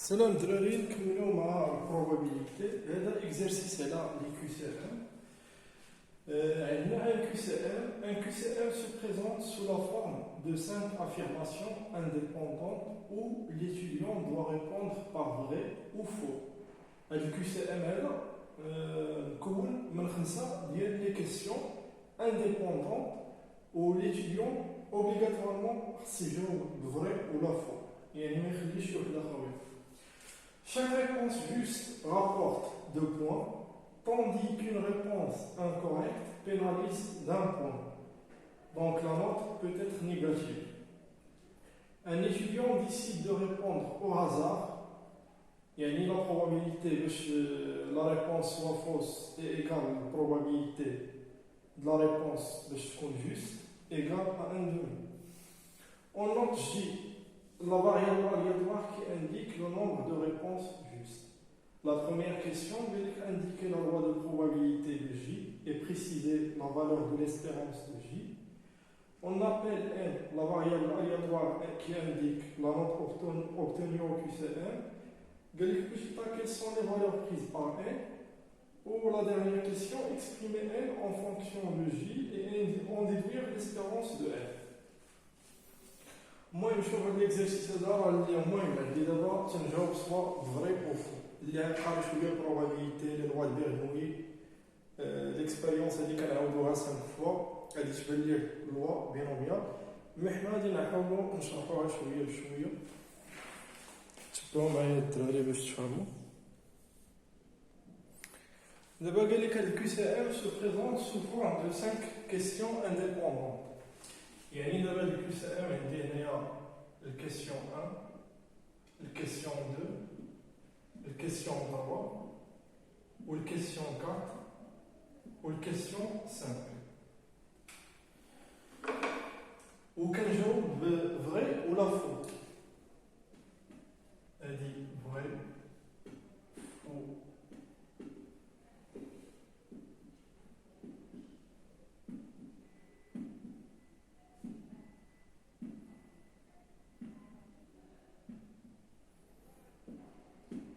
سلام دراري نكملو مع البروبابيليتي. هذا اكزرسيس على لي كيو سي ام. عندنا un QCM se présente sous la forme de 5 affirmations indépendantes où l'étudiant doit répondre par vrai ou faux. Le QCM هذا مكون من 5 ديال لي كيسيون indépendantes où l'étudiant obligatoirement خص يجاوب vrai ou la faux. يعني ما يخليش يوحد اخر. Chaque réponse juste rapporte 2 points, tandis qu'une réponse incorrecte pénalise d'1 point. Donc la note peut être négative. Un étudiant décide de répondre au hasard. Yani la probabilité que la réponse soit fausse est égale à la probabilité de la réponse de soit juste égale à 1/2. On note J, la variable aléatoire qui indique le nombre de réponses justes. La première question veut indiquer la loi de probabilité de J et préciser la valeur de l'espérance de J. On appelle N la variable aléatoire qui indique la note obtenue au QCM. Quelles sont les valeurs prises par N? Ou la dernière question, exprimer N en fonction de J et en déduire l'espérance de N. Moi, je suis en l'exercice d'abord, d'abord, تنجاوب soit vrai ou faux. اللي عارف شويه probabilité les lois de Bernoulli l'expérience اللي كنعاودوها 5 fois غادي تبان ليه لوا بيان او بيان مي حنا غادي نحاولوا نشرحوها شويه بشويه تبعوا معايا الدراري باش تفهموا. دابا قال لك هاد الكيو سي ام se présente sous forme de 5 questions indépendantes. يعني دابا الكيو سي ام عندي هنايا الكيسيون 1 الكيسيون 2 الكيسيون 3 والكيسيون 4 والكيسيون 5 وكنجاوب بفري ولا فو. هادي فري فو.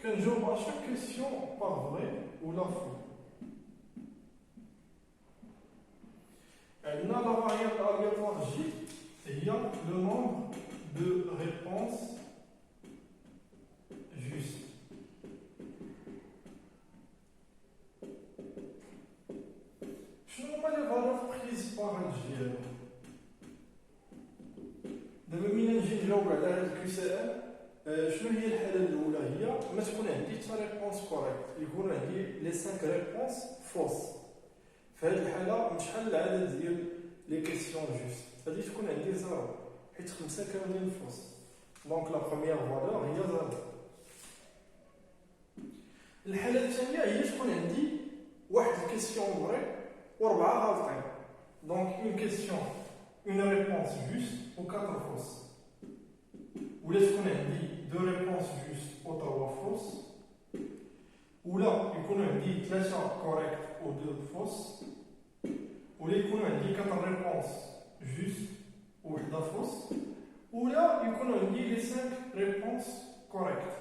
كنجاوب à chaque question par vrai ou la faux. عندنا la variable aléatoire J هي le nombre de réponses justes. شنو هما les valeurs prises par J؟ دابا ملي نجي نجاوب على هذا الكيو سي ام شنو هي الحاله الاولى؟ هي ما تكون عندي حتى ريبونس كوريكت، يكون عندي لي 5 ريبونس فوس. في هذه الحاله شحال العدد ديال لي كيسيون جوست؟ غادي تكون عندي 0 حيت 5 كاملين فوس. دونك لا بروميير فالور هي 0. الحاله الثانيه هي تكون عندي واحد الكيسيون فري و4 غالطين. دونك اون كيسيون اون ريبونس جوست و 4 فوس. ولا تكون عندي 2 réponses justes و 3 fausses. ولا يكون عندي 3 corrects و 2 fausses. ولا يكون عندي 4 réponses justes و 1 fausse. ولا يكون عندي les 5 réponses correctes.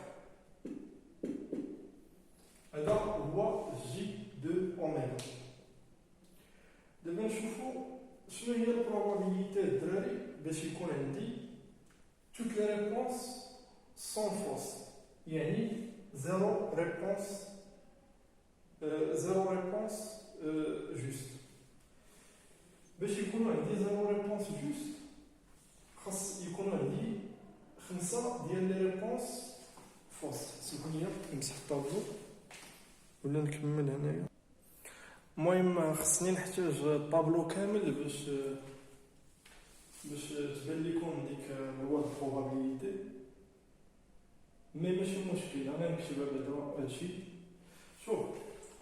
هذا هو جي دو اوميغا. دابا نشوفوا شنو هي البروبابيليتي الدراري باش يكون عندي toutes les réponses sont fausses. Yani, zéro réponse juste. باش يكون عندي zéro réponse juste خاص يكون عندي 5 ديال لي ريبونس فوس. سمحوا لي نمسح الطابلو ولا نكمل هنايا. المهم خصني نحتاج الطابلو كامل باش تبان لكم ديك لوا د probabilité. مي ماشي مشكل انا نكتبها بعدا هادشي. شوف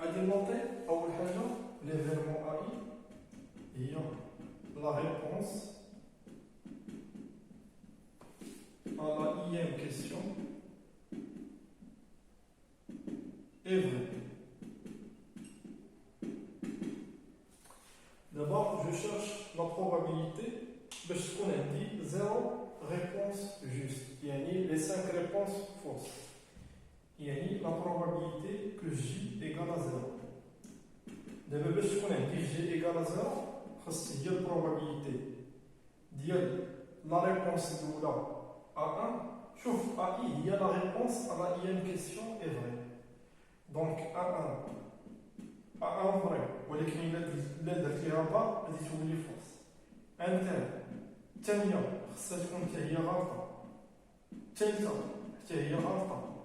غادي نوطي اول حاجه ليفيرمون اي هي لا ريبونس à la ième question est vraie. D'abord je cherche la probabilité باش تكون عندي 0 réponse juste. يعني les 5 réponses fausses. يعني la probabilité que j égale à 0. دابا باش تكون عندي j égale à 0 خاص هي probabilité ديال la réponse الاولى A1. شوف AI هي la réponse à la IM question est vraie. Donc A1 vrai ولكن إلا درت ليها با غادي تولي فوس. انتر الثانية خاصها تكون حتى هي غلطة. الثالثة حتى هي غلطة.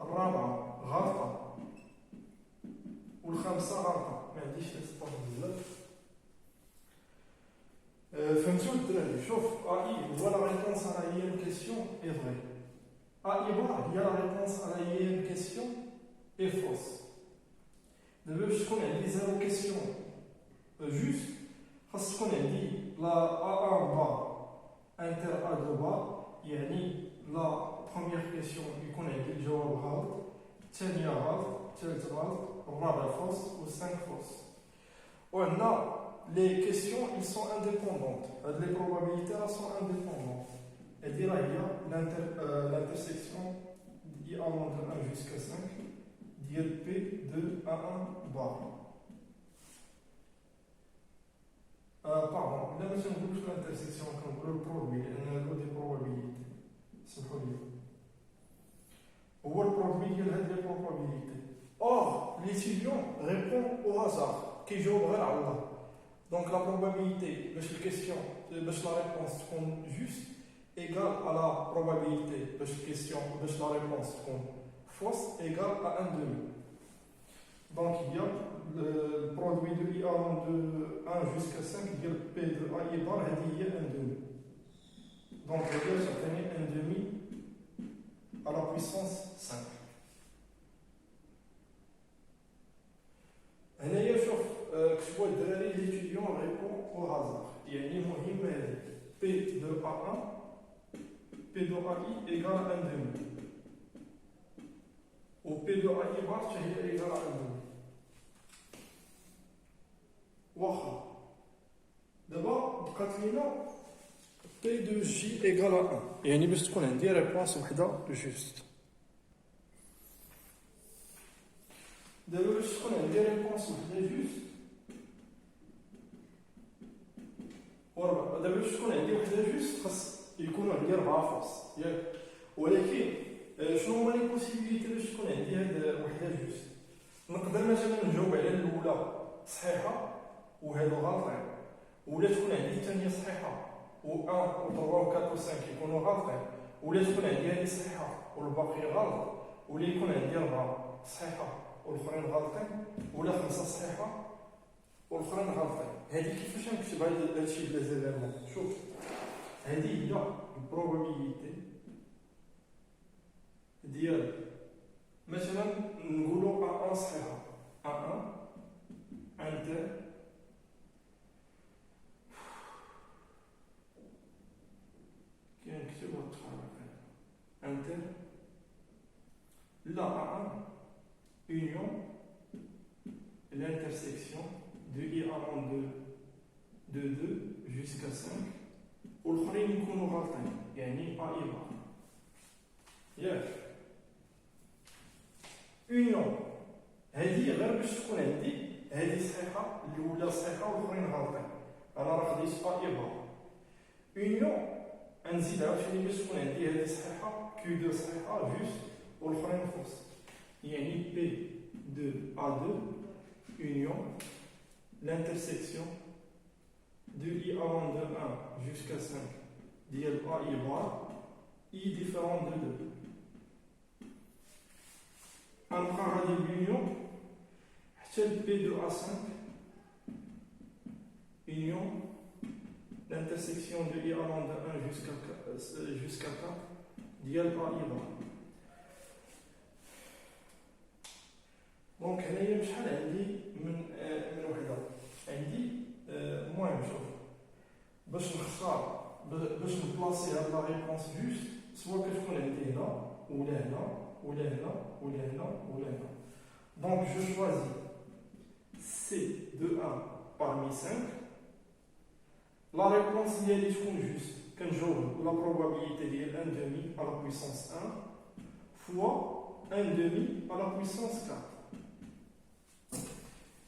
الرابعة غلطة. والخامسة غلطة. ما عنديش ليسباس بزاف. فهمتوا الدراري؟ شوف AI هو la réponse à la IM question est vrai. AI بار هي la réponse à la IM question est fausse. دابا باش تكون عندي زيرو كيسيون جوست خاص تكون عندي لا A1 بار انتر A2 بار يعني لا بروميير كيسيون يكون عندي الجواب غلط الثانية غلط الثالث غلط الرابع فوس والسانك فوس. وعندنا les questions ils sont indépendantes. Les probabilités là sont indépendantes. Et là il y a l'intersection I allant de 1 jusqu'à 5 ديال P de A1 bar. Pardon, là ماشي نقولوش l'intersection كنقولو البرودوي لأن له دي probabilités. سمحوا لي. هو البرودوي ديال هاد لي probabilités. Or, l'étudiant répond au hasard كيجاوب غير على الله. Donc la probabilité باش الكيسيون باش لا ريبونس تكون juste égale à la probabilité باش الكيسيون باش لا ريبونس تكون fausse égale à 1 demi. Donc il y a le produit de I allant de 1 jusqu'à 5 il y a P de AI bar il y a 1 demi. Donc il y a certainement 1 demi à la puissance 5. هنايا شوف كتبوا الدراري l'étudiant répond au hasard. يعني مهم هذه P de A1 P de AI égale à 1 demi. و P de AI bar هي égale à 1 demi. واخا دابا بقات لينا P de J égale à 1 يعني باش تكون عندي ريبونس وحده جوست. دابا باش تكون عندي ريبونس وحده جوست دابا باش تكون عندي وحده جوست خاص يكونوا عندي 4 فوس ياك. ولكن شنو هما لي بوسيبيليتي باش تكون عندي هاد وحده جوست؟ نقدر مثلا نجاوب على الاولى صحيحه وهادو غلطين ولا تكون عندي الثانيه صحيحه و 1 و 3 و 4 و 5 يكونوا غلطين ولا تكون عندي هذه صحيحه والباقي غلط ولا يكون عندي 4 صحيحه والاخرين غلطين ولا 5 صحيحه والاخرين غلطين. هذه كيفاش نكتب هادشي بلا زيرو؟ شوف هذه هي البروبابيليتي ديال مثلا نقولوا A1 صحيحه A1 انتر كنكتبها بطريقه انتر لا A1 union l'intersection de I allant de 2 jusqu'à 5 والاخرين يكونوا غلطين يعني A بار ياك. union هذه غير باش تكون عندي هذه صحيحه الاولى صحيحه والاخرين غلطين انا راه خديت A بار. union نزيد عاوتاني باش تكون عندي هذه صحيحه Q2 صحيحه جوست والاخرين فوس يعني P de A2 union l'intersection de I allant de 1 jusqu'à 5 ديال AI bar I différent de 2. غنبقى غادي l'union حتى P de A5 union l'intersection de I allant de 1 jusqu'à 4 ديال AI bar. دونك هنايا شحال عندي من وحده عندي المهم شوف باش نختار باش نبلاصي هاد لا ريبونس جوست سوا كتكون عندي هنا ولا هنا ولا هنا ولا هنا ولا هنا. دونك جو شوازي سي دو 1 parmi 5 لا ريبونس ديالي تكون جوست كنجاوب لا probabilité ديال 1 demi à la puissance 1 fois 1 demi à la puissance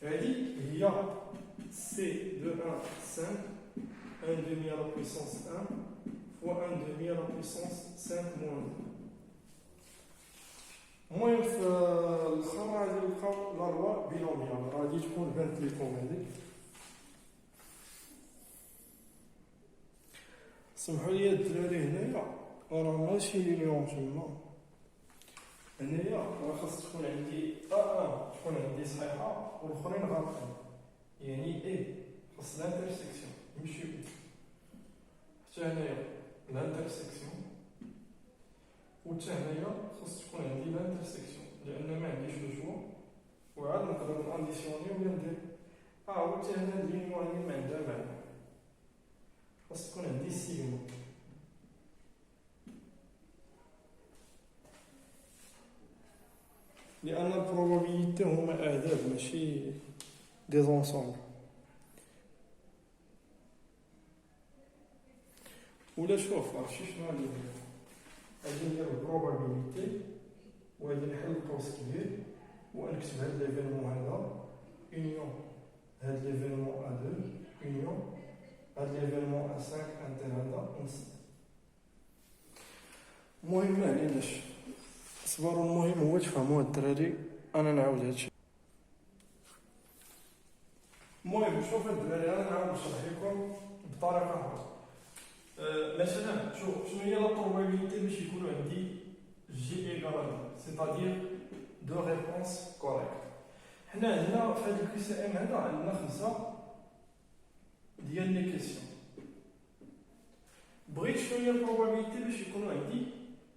4. Il y a C de 1, 5, 1 demi à la puissance 1, fois 1 demi à la puissance 5 moins 1. المهم في الاخر غادي نلقاو لا لوا بينوميال غادي تكون بانت لكم هذيك. سمحوا لي الدراري هنايا راه ماشي ليون تما هنايا راه خاص تكون عندي تكون عندي صحيحه والاخرين غلطين يعني خاص الانترسيكسيون يمشي حتى هنايا الانترسيكسيون وحتى هنايا خاص تكون عندي الانترسيكسيون لان ما عنديش لو جوا وعاد نقدر ناديسيوني ولا ندير وحتى هنا اللينيو هذه ما عندها معنى خاص تكون عندي سيغما لان البروبابيليتي هما اعداد ماشي دي زونسومبل. ولا شوف عرفتي شنو غادي ندير غادي ندير البروبابيليتي وغادي نحل القوس كبير ونكتب هاد ليفينمون هذا اونيون هاد ليفينمون ا2 اونيون هاد ليفينمون ا5 انتر هذا ونسد. المهم معليناش صبروا المهم هو تفهموا الدراري انا نعاود هادشي. المهم شوف الدراري انا نعاود نشرح لكم بطريقه اخرى. مثلا شنو هي لا probabilité باش يكونوا عندي جي ايغال سيتادير دو ريبونس كوريكت. حنا هنا في هذا الكي سي ام هذا عندنا 5 ديال لي كيسيون. بغيت شنو هي probabilité باش يكونوا عندي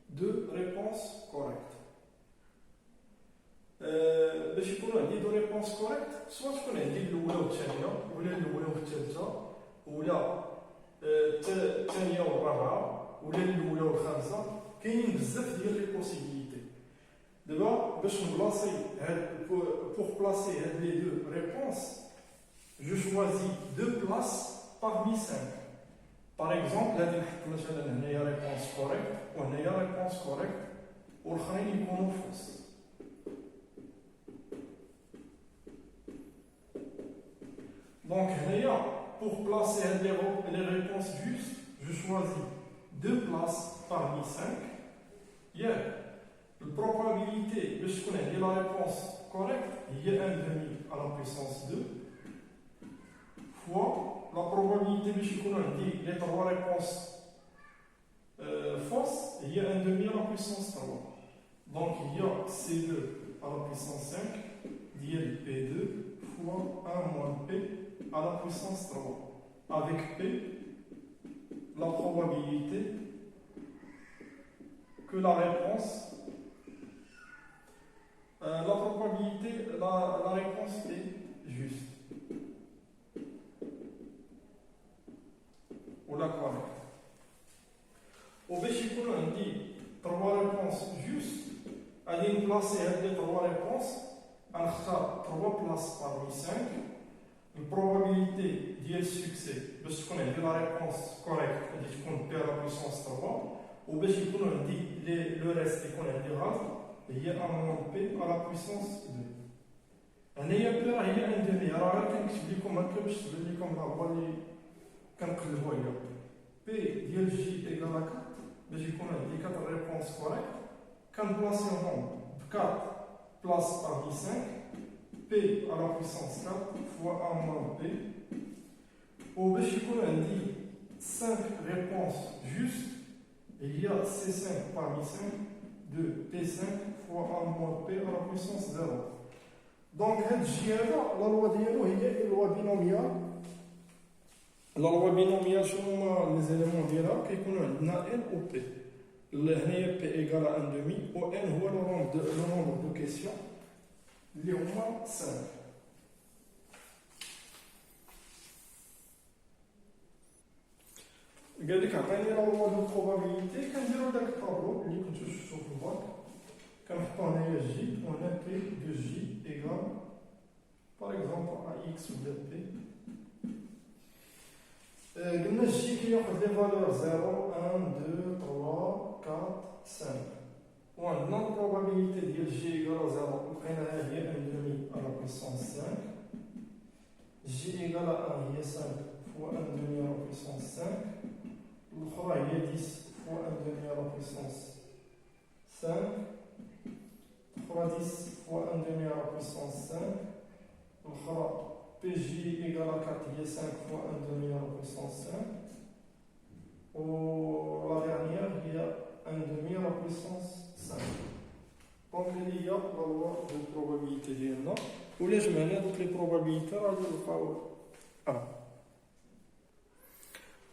دو ريبونس كوريكت. باش يكونوا عندي دو ريبونس كوريكت سواء تكون عندي الاولى والثانيه ولا الاولى والثالثه ولا الثانيه والرابعه ولا الاولى والخامسه. كاينين بزاف ديال لي بوسيبيليتي. دابا باش نبلاصي هاد بور بلاصي هاد لي دو ريبونس جو شوازي دو بلاس parmi 5. باغ اكزومبل غادي نحط مثلا هنايا ريبونس كوريكت وهنايا ريبونس كوريكت والاخرين يكونوا فوس. Donc, pour placer les réponses justes, je choisis 2 places parmi 5. La probabilité de ce qu'on ait la réponse correcte, il y a 1 demi à la puissance 2, fois la probabilité de ce qu'on ait les 3 réponses fausses, il y a 1 demi à la puissance 3. Donc, il y a C2 à la puissance 5, dièle P2, fois 1 moins P à la puissance 3. Avec P, la probabilité que la réponse, la réponse est juste ou la correcte. Au béchicou, on dit 3 réponses justes. Allez nous placer les 3 réponses. On a 3 places parmi 5. La probabilité de succès, parce qu'on a la réponse correcte, c'est qu'on perd la puissance 3, ou bien qu'on a dit le reste qu'on a dit il y a un moins P à la puissance 2. On a eu peur, il y a un demi. Alors, là, quand je dis comme un peu, je te dis comme la voie, quand je vois, P de J égale à 4, mais j'ai qu'on a dit 4 réponses correctes. Quand placer en 4 places parmi 5, P à la puissance 4 fois 1 moins P. Au béchicou, on dit 5 réponses justes. Il y a C5 parmi 5 de P5 fois 1 moins P à la puissance 0. Donc, la loi ديالو هي loi binomiale. La loi binomiale, شنو les éléments ديالها كيكونوا عندنا N و P. هنايا P égale à 1 demi و N هو le nombre de questions. اللي هما 5. قال لك عطيني لا لوا دو بروبابيليتي كنديرو داك الطابلو اللي كنتو شفتو في الباك كنحطو هنايا جي وهنا بي دو جي ايغال باغ اكزومبل ا اكس ولا بي. قلنا جي كياخد لي فالور 0 1 2 3 4 5. وعندنا البروبابيليتي ديال جي ايكال 0 لقيناها هي 1 demi à la puissance 5. J égale à 1 هي 5 fois 1 demi à la puissance 5. الأخرى هي 10 fois 1 demi à la puissance 5. الأخرى 10 fois 1 demi à la puissance 5. الأخرى PJ égale à 4 هي 5 fois 1 demi à la puissance 5. Ou la dernière هي 1 demi à la puissance 5. Donc il y a la loi de probabilité ديالنا ولا جمعنا دوك لي probabilités غادي نلقاو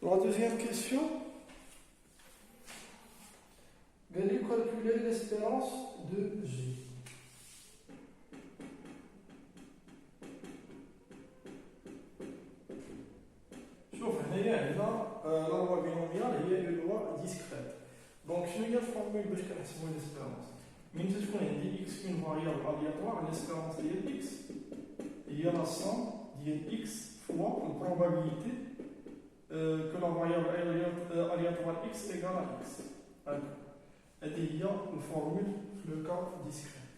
La deuxième question, allez calculer l'espérance de J. شوف هنايا عندنا لا لوا بينوميال هي une loi discrète. Donc شنو هي الفورمول باش كنحسبوا l'espérance؟ من تكون عندي x une variable aléatoire, l'espérance ديال x هي la somme ديال x fois la probabilité que la variable aléatoire x égale à x. هذه هي الفورمول في لو كا ديسكريت.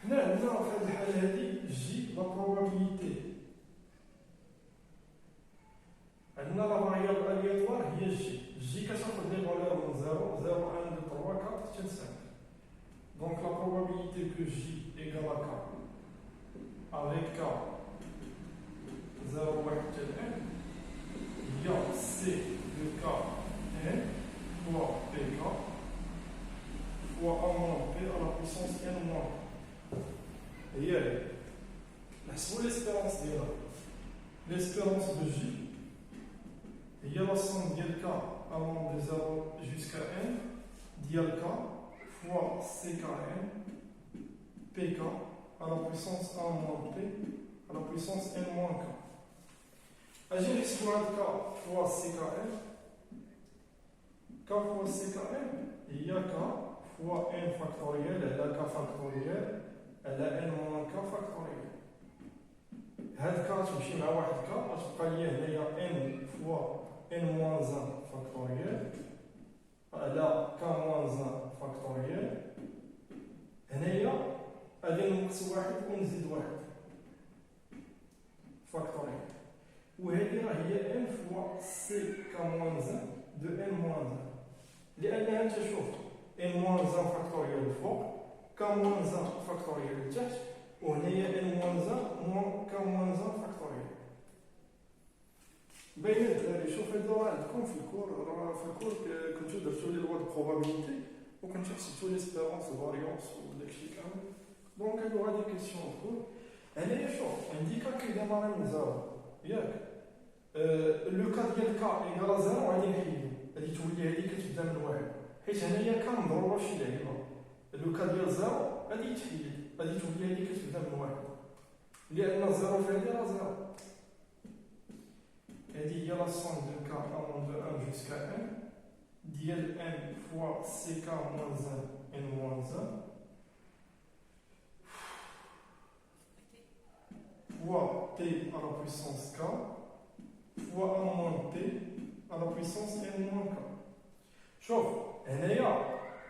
هنا عندنا في هذه الحالة هذه جي لا probabilité. عندنا لا variable aléatoire هي جي. جي كتاخذ لي فالور من 0 0 1 2 3 4 حتى 5. Donc la probabilité que j égale à k avec k 0 1 n il y a c de k n fois pk fois a moins p à la puissance n moins. Et نحسبوا l'espérance ديالها. L'espérance de j il y a la somme ديال k allant de 0 jusqu'à n dial k fois ckn pk à la puissance a moins p à la puissance n moins k. Agir exponent k fois ckn, k fois ckn, il y a k fois n factoriel, elle a k factoriel, elle a n moins k factoriel. هاد k تمشي مع واحد k غتبقى لي هنايا n fois n moins 1 factoriel, elle a k moins 1 factoriel. هنايا غادي نقص واحد ونزيد واحد factoriel. وهذه راه هي n fois c k moins 1 de n moins 1 لأنها أنت شوف n moins 1 factoriel الفوق k moins 1 factoriel لتحت وهنايا n moins 1 moins k moins 1 factoriel. باينة الدراري شوف هذا راه عندكم في الكور راه في الكور كنتو درتو لي لوا د probabilité وكنتو حسبتو ليسبيرونس فاريونس وداكشي كامل. دونك هادو غادي كيسيون الكور. هنايا شوف عندي كا كيديماري من زيرو ياك لو كا ديال كا ايكال زيرو غادي نحيدو غادي تولي هادي كتبدا من واحد حيت هنايا كا مضروبه في شي لعيبه. لو كا ديال زيرو غادي يتحيد غادي تولي هادي كتبدا من واحد لأن زيرو في هادي راه زيرو. هذه هي لا somme de k allant de 1 jusqu'à n ديال n fois ck moins 1 n moins 1 fois p à la puissance k fois a moins p à la puissance n moins k. شوف هنايا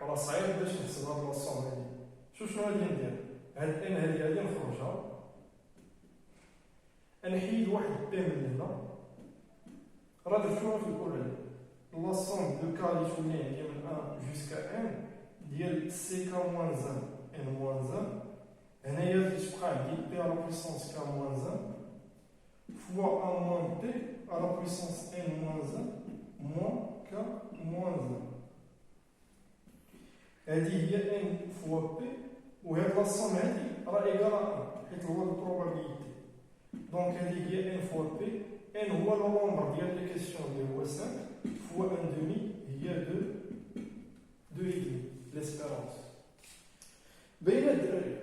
راه صعيب باش نحسب هاد لا somme هادي. شوف شنو غادي ندير. هاد n هادي نخرجها نحيد واحد p من هنا راه درتوها في الأولى. لا somme de k اللي تولي عندي من 1 jusqu'à n ديال ck moins 1 n moins 1 هنايا اللي تبقى عندي p à la puissance k moins 1 fois a moins p à la puissance n moins 1 moins k moins 1. هذه هي n fois p وهاد لا somme هادي راه إيكال 1 حيت هو البروبابيليتي. دونك هذه هي n fois p. n هو لو نومبر ديال لي كيسيون اللي هو 5 فوا 1 demi هي 2 ليسبيرونس. باينه الدراري.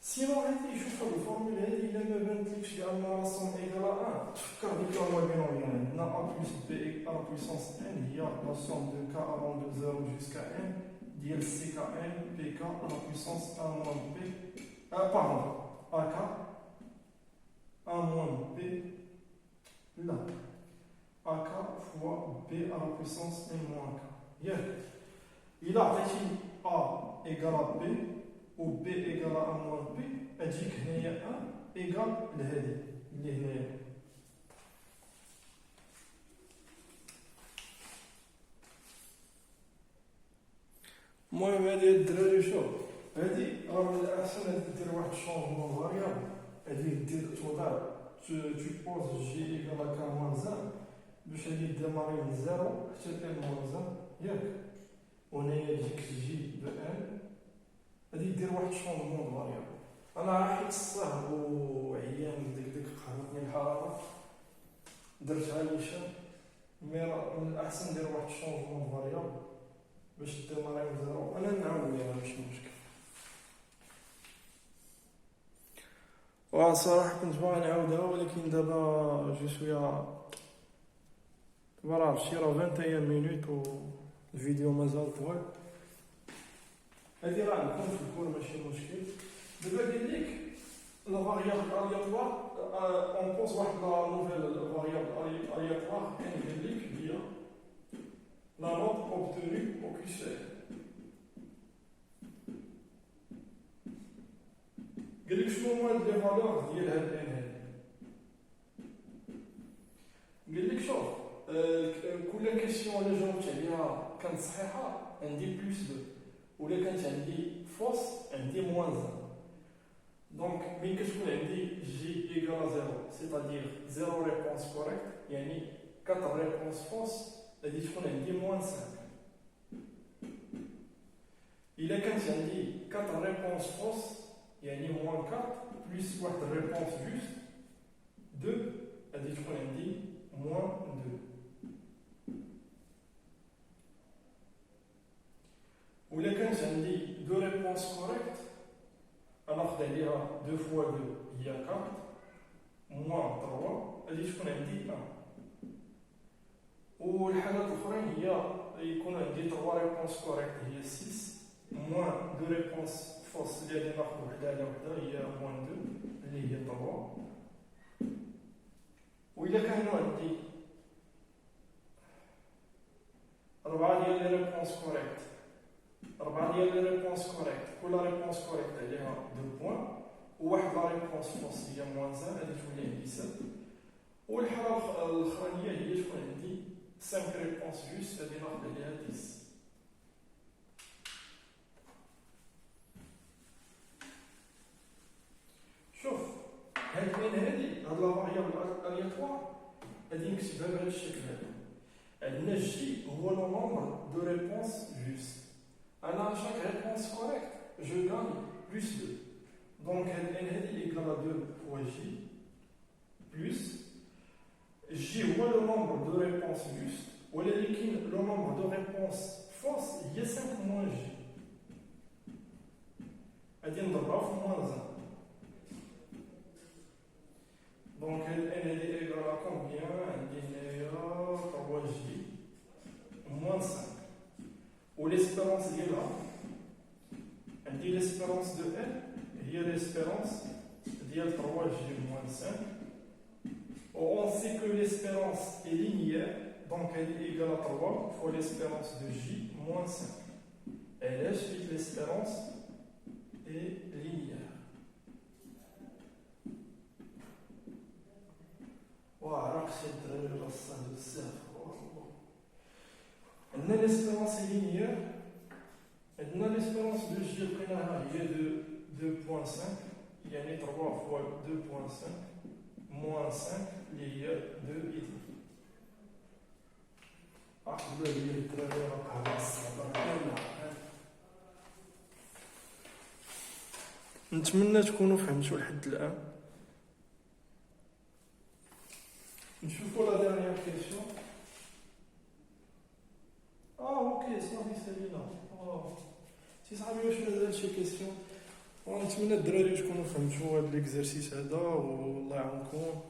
سينو هادي شوف هاد الفورمول هادي الا ما بانتلكش بان لا سوم ايكال 1 تفكر ديك لا لوا بينوميال عندنا a plus b à la puissance n هي لا somme de k allant de 0 jusqu'à n ديال ckn pk à la puissance a moins p pardon ak a moins p là, AK fois B à la puissance n moins K. Bien. إلا عطيتي A إيكال B و B إيكال A موان B أجيك هنايا A إيكال لهادي اللي هنايا. المهم هادي الدراري شوف هادي راه من الأحسن هادي دير واحد شونجمون فاريابل هادي دير توضع tu poses J égale à K moins 1 باش هادي ديماري من 0 حتى N moins 1 ياك وهنايا تجيك J ب N هادي دير واحد شونجمون فاريابل. أنا حيت الصهد وعيان ديك قهرتني الحرارة درتها ليشان مي راه من الأحسن ندير واحد شونجمون فاريابل باش ديماري من 0. أنا نعاود ليها ماشي مشكل. وصراحة كنت باغي نعاودها ولكن دابا جو شوية دابا راه شي 21 مينوت و الفيديو مازال طويل. هادي راه عندكم في الكور ماشي مشكل. دابا قال لك لا فاريابل الياتوار اون بوز واحد لا نوفيل فاريابل الياتوار كاين قال لك هي لا نوت اوبتوني او كيسير. قال لك شنو هما لي فالور ديال هاد الان هادي. قال لك شوف كل كيسيون اللي جاوبت عليها كانت صحيحه عندي بلس 2 ولا كانت عندي فوس عندي موان 1. دونك ملي كتكون عندي جي ايكال 0 سيتادير 0 ريبونس كوريكت يعني 4 ريبونس فوس غادي تكون عندي موان 5. الا كانت عندي 4 ريبونس فوس يعني موان 4 بلس واحد ريبونس جوست 2 غادي تكون عندي موان 2. ولا كانت عندي 2 ريبونس كوريكت غناخد عليها 2 فوا 2 هي 4 موان 3 غادي تكون عندي 1. والحالات الاخرين هي يكون عندي 3 ريبونس كوريكت هي 6 موان 2 ريبونس فوس اللي غادي ناخد وحده على وحده هي موان 2 اللي هي 3. وإلا كانوا عندي 4 ديال لي ريبونس كوريكت 4 ديال لي ريبونس كوريكت كل ريبونس كوريكت عليها 2 بوان وواحد لا ريبونس فوس هي موان 1 غادي تولي عندي 7. والحاله الاخرانيه هي تكون عندي 5 ريبونس جوست غادي ناخد عليها 10. شوف هاد الان هادي هاد لا فاريابل الياتوار غادي نكتبها بهذا الشكل هذا. عندنا جي هو لو نومبر دو ريبونس جوست. انا chaque réponse correcte je gagne plus 2. donc n هادي égale à 2 fois j plus j هو le nombre de réponses justes ولكن le nombre de réponses fausses هي 5 moins j. غادي نضربها في moins 1. donc n هادي égale à combien عندي هنايا 3 j moins 5. ou l'espérance ديالها عندي l'espérance de n هي l'espérance ديال 3 j moins 5. on sait que l'espérance est linéaire donc elle est égale à 3 fois l'espérance de j moins 5. et là suite l'espérance est linéaire. راك شي الدراري راه صعب بزاف. عندنا l'espérance est linéaire. عندنا l'espérance de j لقيناها هي de 2.5 يعني 3 fois 2.5 moins 5 اللي هي 2 إثنين. عقبة لي الدراري راه قهوة الصعبة كاملة. نتمنى تكونوا فهمتوا لحد الآن. نشوفوا لا ديرنيير كيسيون. اوكي صافي سالينا. سي صاحبي واش مازال شي كيسيون؟ ونتمنى الدراري تكونوا فهمتوا هاد ليكزارسيس هذا والله يعاونكم.